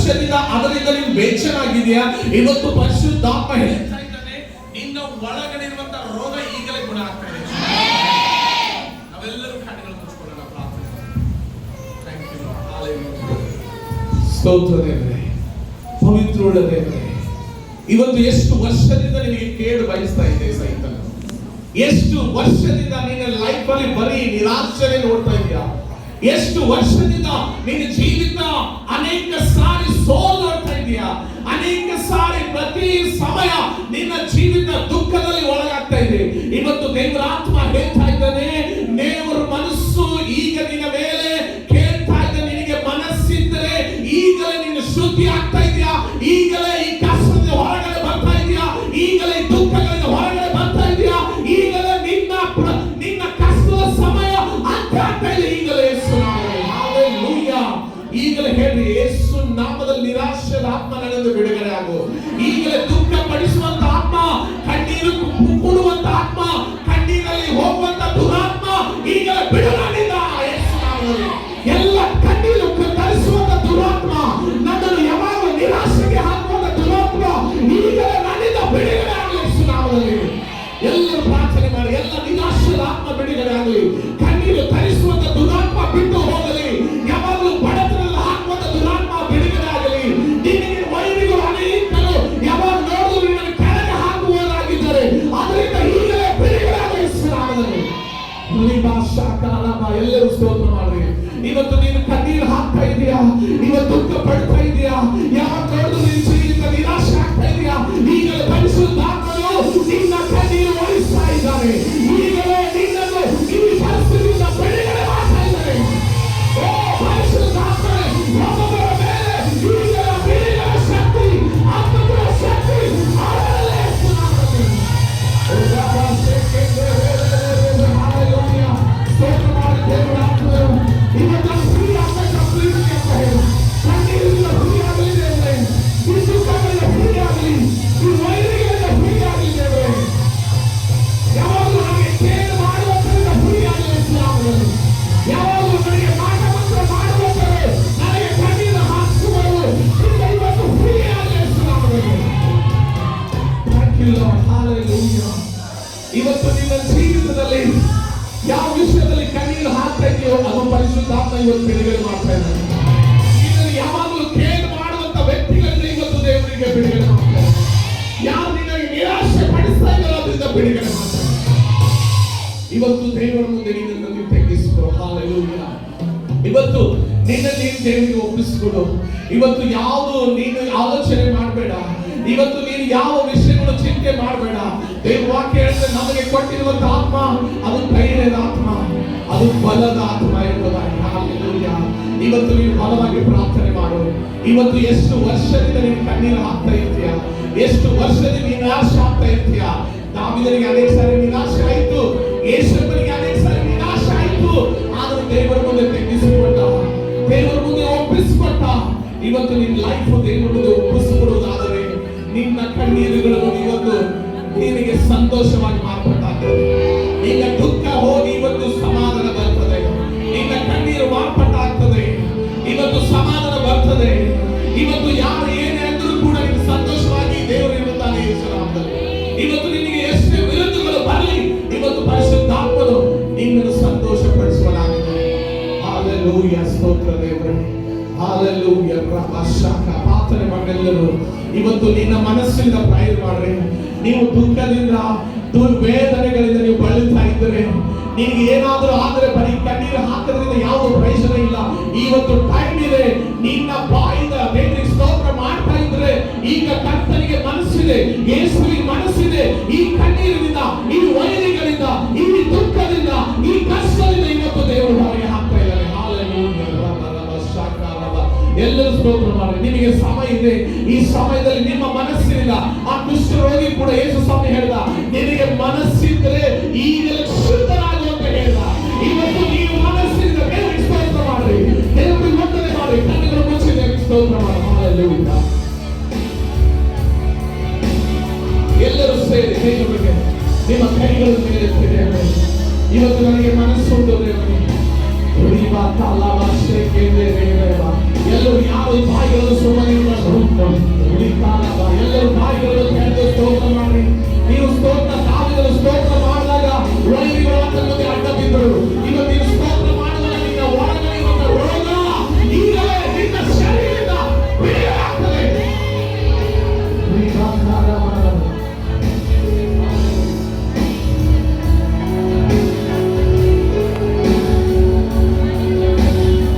ವರ್ಷದಿಂದ ಅದರಿಂದ ನೀವು ಬೇಜಾರಾಗಿದೆಯಾ? ಇವತ್ತು ಪರಿಶುದ್ಧಾತ್ಮ ಹೇಳ್ತಾ ಇದ್ದಾನೆ, ನಿನ್ನ ಒಳಗಡೆ ಇರುವಂತಹ ರೋಗ ಈಗಲೇ ಗುಣ ಆಗ್ತಾ ಇದೆ. ನಾವೆಲ್ಲರೂ ಕಣ್ಣುಗಳು ಮುಚ್ಕೊಳ್ಳೋಣ, ಪ್ರಾರ್ಥನೆ. Thank you Lord. ಹಲ್ಲೆಲೂಯಾ. ಸ್ತೋತ್ರ ದೇವರೇ, ಪವಿತ್ರವುಳ್ಳ ದೇವರೇ, ಇವತ್ತು ಎಷ್ಟು ವರ್ಷದಿಂದ ನಿನಗೆ ಕೇಡು ಬಯಸ್ತಾ ಇದೆ ಸೈತಾನ. ಎಷ್ಟು ವರ್ಷದಿಂದ ನಿನ್ನ ಲೈಫ್ ಅಲ್ಲಿ ಬರೀ ನಿರಾಶೆ ನೋಡ್ತಾ ಇದೆಯಾ? ಎಷ್ಟು ವರ್ಷದಿಂದ ನಿನ್ನ ಜೀವಿತ ಅನೇಕ ಸಾರಿ ಸೋಲ್ ನೋಡ್ತಾ ಇದೆಯಾ? ಅನೇಕ ಸಾರಿ ಪ್ರತಿ ಸಮಯ ನಿನ್ನ ಜೀವಿತ ದುಃಖದಲ್ಲಿ ಒಳಗಾಗ್ತಾ ಇದೆ. ಇವತ್ತು ದೇವರ ಆತ್ಮ ಹೇಳ್ತಾ ಇದ್ದಾನೆ, ದೇವರ ಮನಸ್ಸು ಈಗ ನಿನ್ನ ಮೇಲೆ ಕೇಳ್ತಾ ಇದೆ. ನಿನಗೆ ಮನಸ್ಸಿದ್ದರೆ ಈಗಲೇ ನಿನ್ನ ಶುದ್ಧಿ ಆಗ್ತಾ ಇದೆಯಾ? ಈಗಲೇ ಈ ಕಷ್ಟದಿಂದ ಹೊರಗಡೆ ಬರ್ತಾ ಇದೆಯಾ? ಈಗಲೇ ಈ ದುಃಖಗಳಿಂದ ಹೊರಗಡೆ ಬರ್ತಾ ಇದೆಯಾ? ಈಗಲೇ ನಿನ್ನ ಕಷ್ಟದ ಸಮಯ ಅಂತ್ಯ ಆಗ್ತಾ ಇದೆ. ಈಗಲೇ ಯೇಸು ನಾಮದಲ್ಲಿ, ಹಲ್ಲೆಲೂಯಾ. ಈಗಲೇ ಹೇಳಿ, ಯೇಸು ನಾಮದಲ್ಲಿ ನಿರಾಶೆಯ ಆತ್ಮ ನನ್ನಿಂದ ಬಿಡುಗಡೆ ಆಗು. ಈಗಲೇ ದುಃಖ ಪಡಿಸುವಂತ ಆತ್ಮ, ಕಣ್ಣೀರು ಕೊಡುವಂತ ಆತ್ಮ, ಕಣ್ಣೀರಲ್ಲಿ ಹೋಗುವಂತ ದುರಾತ್ಮ ಈಗಲೇ ಬಿಡುಗಡೆಯಿಂದ ಯೇಸು ನಾಮದಲ್ಲಿ. ಎಲ್ಲ ಕಣ್ಣೀರು ತರಿಸುವಂತ ದುರಾತ್ಮ, ನನ್ನನ್ನು ಯಾವಾಗ ನಿರಾಶೆಗೆ ಹಾಕುವಂತ ದುರಾತ್ಮ ಈಗಲೇ ನನ್ನಿಂದ ಬಿಡುಗಡೆ ಆಗಲಿ ಯೇಸು ನಾಮದಲ್ಲಿ. ಎಲ್ಲರೂ ಪ್ರಾರ್ಥನೆ ಮಾಡಿ, ಎಲ್ಲ ನಿರಾಶೆಯ ಆತ್ಮ ಬಿಡುಗಡೆ ಆಗಲಿ. ಕಣ್ಣೀರು ತರಿಸುವಂತ ದುರಾತ್ಮ ಬಿಟ್ಟು ಹೋಗಲಿ. ಯಾವಾಗಲೂ ಬಡತನದಲ್ಲಿ ಹಾಕುವಂತ ದುರಾತ್ಮ ಬಿಡುಗಡೆ ಆಗಲಿ. ನಿನಗೆ ವೈರಿಗಳು ಅನೇಕರು ಯಾವಾಗ ನೋಡಿದ್ರು ನಿನ್ನನ್ನು ಕೆಳಗೆ ಹಾಕುವವರಾಗಿದ್ದಾರೆ, ಅದರಿಂದ ಈಗಲೇ ಬಿಡುಗಡೆ ಆಗಲಿ ಯೇಸು ನಾಮದಲ್ಲಿ. ಎಲ್ಲರೂ ಸ್ತೋತ್ರ ಮಾಡಿ. ಇವತ್ತು ನೀನು ಕಣ್ಣೀರು ಹಾಕ್ತಾ ಇದೆಯಾ? ಇವತ್ತು ದುಃಖ ಪಡ್ತಾ ಇದೆಯಾ? ಯಾವಾಗ ನೋಡಿದ್ರು ನಿನ್ನ ಜೀವಿತ ನಿರಾಶೆ ಆಗ್ತಾ ಇದೆಯಾ? ಈಗಲೇ ಪರಿಶುದ್ಧಾತ್ಮನು ನಿನ್ನ ಕಣ್ಣೀರು ಒರೆಸ್ತಾ ಇದ್ದಾನೆ. ಈಗಲೇ ನಿನ್ನನ್ನು ಈ ಪರಿಸ್ಥಿತಿಯಿಂದ ಬಿಡುಗಡೆ ಮಾಡ್ತಾ ಇದ್ದಾನೆ. ಓ ಪರಿಶುದ್ಧಾತ್ಮನೇ, ಒಬ್ಬೊಬ್ಬರ ಮೇಲೆ ಈಗಲೇ ಬಿಡುಗಡೆ ಶಕ್ತಿ, ಅದ್ಭುತ ಶಕ್ತಿ ಆಡಲೇ ಯೇಸು ನಾಮದಲ್ಲಿ. ಹಲ್ಲೆಲೂಯಾ. ಸ್ತೋತ್ರ ಮಾಡಿ ದೇವರ ಆತ್ಮನು ಇವತ್ತು ಫ್ರೀ ಆಗಬೇಕು, ಫ್ರೀ ಅಂತ ಹೇಳು. ಕಣ್ಣೀರಿಂದ ಫ್ರೀ ಆಗಲಿ ದೇವರೇ, ಈ ದುಃಖಗಳಿಂದ ಫ್ರೀ ಆಗಲಿ, ಈ ವೈರಿಗಳಿಂದ ಫ್ರೀ ಆಗಲಿ ದೇವರೇ. ಯಾವಾಗಲೂ ನನಗೆ ಕೇಳು ಮಾಡುವಂತರಿಂದ ಫ್ರೀ ಆಗಲಿ ಯೇಸು ನಾಮದಲ್ಲಿ. ಯಾವಾಗಲೂ ನನಗೆ ಮಾಟ ಮಂತ್ರ ಮಾಡುವಂತರೆ ನನಗೆ ಕಣ್ಣೀರು ಹಾಕಿಸುವರು ಇವತ್ತು ಫ್ರೀ ಆಗಲಿ ಯೇಸು ನಾಮದಲ್ಲಿ. Thank you Lord. ಹಲ್ಲೆಲೂಯಾ. ಇವತ್ತು ನಿನ್ನ ಜೀವಿತದಲ್ಲಿ ಯಾವ ವಿಷಯದಲ್ಲಿ ಕಣ್ಣೀರು ಹಾಕ್ತಾ ಇದೆಯೋ ಅದು ಪರಿಶುದ್ಧಾತ್ಮ ಇವತ್ತು ಬಿಡುಗಡೆ ಮಾಡ್ತಾ ಇದ್ದಾನೆ. ಇದನ್ನು ಯಾವಾಗಲೂ ಕೇಳು ಮಾಡುವಂತ ವ್ಯಕ್ತಿಗಳಿಂದ ಇವತ್ತು ದೇವರಿಗೆ ಬಿಡುಗಡೆ ಮಾಡ್ತಾರೆ. ಯಾರು ನಿನಗೆ ನಿರಾಶೆ ಪಡಿಸ್ತಾ ಇದ್ದಾರೋ ಅದರಿಂದ ಬಿಡುಗಡೆ ಮಾಡ್ತಾರೆ. ಇವತ್ತು ದೇವರ ಮುಂದೆ ನಿನ್ನನ್ನು ನೀವು ತೆಗೆಸಿಕೊ. ಹಲ್ಲೆಲೂಯಾ. ಇವತ್ತು ನಿನ್ನನ್ನು ನೀನು ದೇವರಿಗೆ ಒಪ್ಪಿಸಿಕೊಡು. ಇವತ್ತು ಯಾವುದು ನೀನು ಆಲೋಚನೆ ಮಾಡಬೇಡ. ಇವತ್ತು ನೀನು ಯಾವ ವಿಷಯಗಳು ಚಿಂತೆ ಮಾಡಬೇಡ. ದೇವ ವಾಕ್ಯ ಹೇಳಿದ್ರೆ ನಮಗೆ ಕೊಟ್ಟಿರುವಂತ ಆತ್ಮ ಅದು ಧೈರ್ಯದ ಆತ್ಮ, ಅದು ಬಲದ ಆತ್ಮ ಎಂಬುದಾಗಿ. ಹಲ್ಲೆಲೂಯಾ. ಇವತ್ತು ನೀನು ಬಲವಾಗಿ ಪ್ರಾರ್ಥನೆ ಮಾಡು. ಇವತ್ತು ಎಷ್ಟು ವರ್ಷದಿಂದ ನೀನು ಕಣ್ಣೀರು ಹಾಕ್ತಾ ಇರ್ತೀಯ, ಎಷ್ಟು ವರ್ಷದಿಂದ ನಿರಾಶೆ ಆಗ್ತಾ ಇರ್ತೀಯ. ದಾವೀದನಿಗೆ ಅನೇಕ ಸಾರಿ ನಿರಾಶೆ ಆಯಿತು, ಯೇಸುವಿಗೆ ಅನೇಕ ಸಾರಿ ನಿರಾಶೆ ಆಯಿತು. ಆದರೂ ದೇವರ ಮುಂದೆ ತೆಗೆಸಿಕೊಂಡ, ದೇವರ ಮುಂದೆ ಒಪ್ಪಿಸಿಕೊಟ್ಟ. ಇವತ್ತು ನಿನ್ನ ಲೈಫ್ ದೇವರ ಮುಂದೆ ಒಪ್ಪಿಸಿಕೊಡುವುದಾದರೆ ನಿನ್ನ ಕಣ್ಣೀರುಗಳನ್ನು ಇವತ್ತು ನಿನಗೆ ಸಂತೋಷವಾಗಿ ಮಾರ್ಪಟ್ಟಾಗ್ತದೆ. ನಿನ್ನ ದುಃಖ ಹೋಗಿ ಇವತ್ತು ಸಮಾಧಾನ ಬರ್ತದೆ. ನಿನ್ನ ಕಣ್ಣೀರು ಮಾರ್ಪಟ್ಟಾಗ್ತದೆ. ಇವತ್ತು ಸಮಾಧಾನ ಬರ್ತದೆ. ಇವತ್ತು ಯಾರು ಏನೇ ಅಂದರೂ ಕೂಡ ನೀನು ಸಂತೋಷವಾಗಿ ದೇವರು ಇರುತ್ತಾನೆ ಯೇಸು ನಾಮದಲ್ಲಿ. ಇವತ್ತು ನಿನಗೆ ಎಷ್ಟೇ ವಿರುದ್ಧಗಳು ಬರಲಿ, ಇವತ್ತು ಪರಿಶುದ್ಧಾತ್ಮನು ನಿನ್ನನ್ನು ಸಂತೋಷ ಪಡಿಸುವನಾಗಿದ್ದಾನೆ. ಹಲ್ಲೆಲೂಯಾ. ಸ್ತೋತ್ರ ದೇವರೇ. ಹಲ್ಲೆಲೂಯಾ. ಪ್ರಭಾಷಕ ಪ್ರಾರ್ಥನೆ ಮಾಡೆಲ್ಲರೂ ಇವತ್ತು ನಿನ್ನ ಮನಸ್ಸಿನಿಂದ ಪ್ರಯತ್ನ ಮಾಡ್ರಿ. ನೀವು ದುಃಖದಿಂದ ದುರ್ವೇದನೆಗಳಿಂದ ನೀವು ಬಳಲ್ತಾ ಇದ್ದರೆ, ನಿನಗೆ ಏನಾದರೂ ಆದರೆ ಬರೀ ಕಣ್ಣೀರು ಹಾಕೋದ್ರಿಂದ ಯಾವ ಪ್ರಯೋಜನ ಇಲ್ಲ. ಇವತ್ತು ಟೈಮ್ ಇದೆ. ನಿನ್ನ ಬಾಯಿಂದ ದೇವರಿಗೆ ಸ್ತೋತ್ರ ಮಾಡ್ತಾ ಇದ್ರೆ ಈಗ ಕರ್ತನಿಗೆ ಮನಸ್ಸಿದೆ, ಯೇಸುವಿಗೆ ಮನಸ್ಸಿದೆ. ಈ ಕಣ್ಣೀರಿನಿಂದ, ಈ ವೈರಿಗಳಿಂದ, ಈ ದುಃಖದಿಂದ, ಈ ಕಷ್ಟದಿಂದ ಇವತ್ತು ದೇವರು ಹೊರಗೆ ಹಾಕ್ತಾ ಇದ್ದಾರೆ. ಹಲ್ಲೆಲೂಯಾ. ಎಲ್ಲರೂ ಸ್ತೋತ್ರ ಮಾಡಿ. ನಿಮಗೆ ಸಮಯ ಇದೆ. ಈ ಸಮಯದಲ್ಲಿ ನಿಮ್ಮ ಮನಸ್ಸಿನಿಂದ ಆ ಕುಷ್ಠ ರೋಗಿ ಕೂಡ ಯೇಸು ಸ್ವಾಮಿ ಹೇಳಿದ, ನಿನಗೆ ಮನಸ್ಸಿದ್ರೆ ಈಗಲೇ ಶುದ್ಧರಾಗು ಅಂತ ಹೇಳಿದ. ಇವತ್ತು ನೀವು ಮನಸ್ಸಿನಿಂದ ದೇವರಿಗೆ ಸ್ತೋತ್ರ ಮಾಡಿ, ದೇವರಿಗೆ ವಂದನೆ ಮಾಡಿ, ಕಣ್ಣುಗಳು ಮುಚ್ಚಿ ದೇವರಿಗೆ ಸ್ತೋತ್ರ ಮಾಡಿ. ಹಲ್ಲೆಲೂಯಾ. ಎಲ್ಲರೂ ಸೇರಿ ದೇವರಿಗೆ ನಿಮ್ಮ ಕೈಗಳ ಮೇಲೆ ಎತ್ತಿದ್ದೇವೆ. ಇವತ್ತು ನನಗೆ ಮನಸ್ಸುಂಟು ದೇವರಿಗೆ. ಎಲ್ಲರೂ ಯಾರು ಬಾಯಿಗಳು